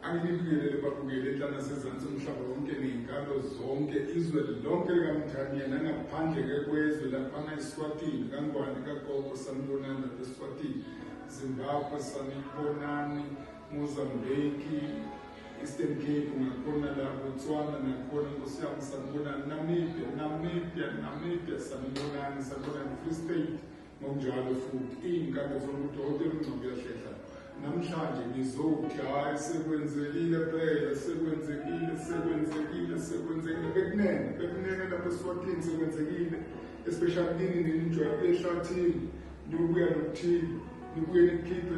Angilibingelele babukele enhlanga sezantsi umhlaba wonke ney'nkalo zonke izwe lonke likaMthaniya nangaphandle kwezwe laphana eSwatini kangwane kagogo sanibonani lapha eSwatini, Zimbabwe sanibonani, Mozambique, Eastern Cape ngakhona la, Botswana nakhona Nkosi yami sanibonani, Namibia sanibonani, Free State ngokunjalo futhi iy'nkalo zonke udokotela uNgcobo uyahlehla. Namhlanje ngizothi hayi sekwenzekile phela, sekwenzekile bekunene lapha eSwatini sekwenzekile, especially kini ninjwayele ehlathini nibuya nokuthini nibuye nikhiphe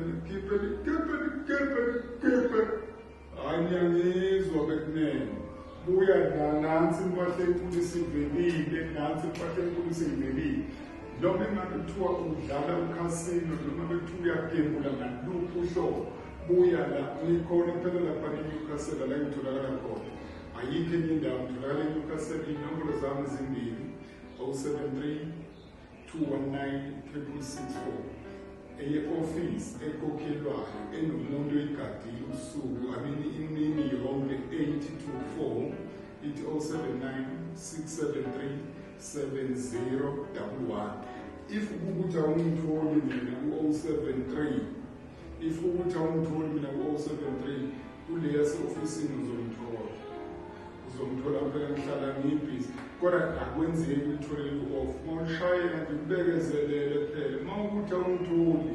hayi niyangizwa bekunene buya nansi impahla enkulu isivelile, noma engabe kuthiwa udlala ukhasino noma bethiwa uyagembula ngaluphi uhlobo buya la nikhona phela lapha eNewcastle la ngitholakala khona, ayikho enye indawo ngitholakala eNewcastle. Inombolo zami zimbili 073 219 6664 eye-ofisi ekhokhelwayo enomuntu oyigadile usuku imini yonke 8 to 4 ithi 079 673 7011. If ukuthi awungitholi mina ku-073, kuleya se-ofisini uzomthola phela ngihlala ngibhizi, kodwa akwenzeki ulithole off. Mawushayela nje ubekezelele phela, ma ukuthi awungitholi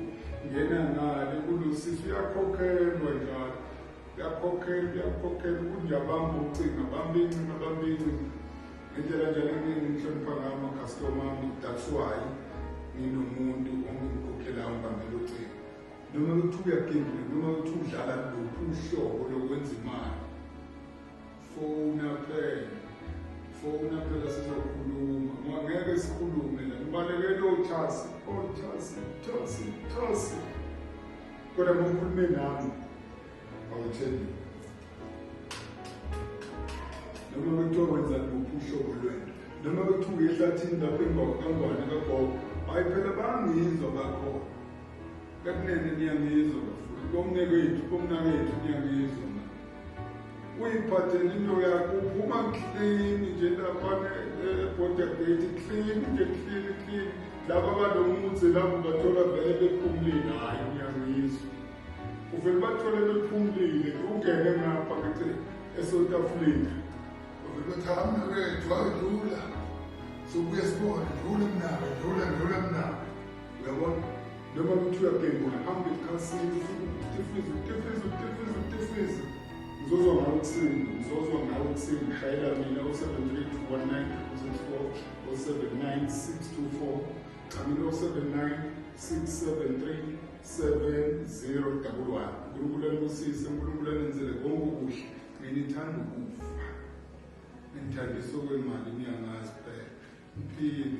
ngena ngale kulosisi uyakhokhelwa njalo, uyakhokhelwa kunje abamba ucinga, bamba incinga ngendlela njalo ngihlonipha ngayo ama-customer ami. That's why nginomuntu ongikhokhelayo ngibambela ucingo, noma ukuthi uyagembula noma ukuthi udlala luphi uhlobo lokwenza imali. Fona phela sizokhuluma, ngeke sikhulume la ngibalekele othasi, kodwa ngokhulume nami awutheni noma bekuthiwa wenza luphi uhlobo lwento, noma bekuthiwa ehlathini lapho kangwane kagogo, hayi phela bangizwa bakhona bekunene niyangizwa bafuni bomnakethu niyangizwa. Uyiphathele into yakho uphuma clean nje laphana e-border gate, clean laba abalomuzi labo bathola vele bephumulile, hayi niyangizwa uvele bathole bephumulile ungene ngapha ngithi eSouth Africa bathi mnakethu ayidlula sokubuye sibone dlula mnaka, uyabona. Noma ukuthi uyagembula hamba ekhasini utifize ngizozwa ngawo ekuseni ngishayela mina 073 219 079 624 079 673 7011. uNkulunkulu anikusise, uNkulunkulu anenzele konke okuhle. Mina ngithanda ukufa, ngithandisa okwemali, niyangazi phela mphile.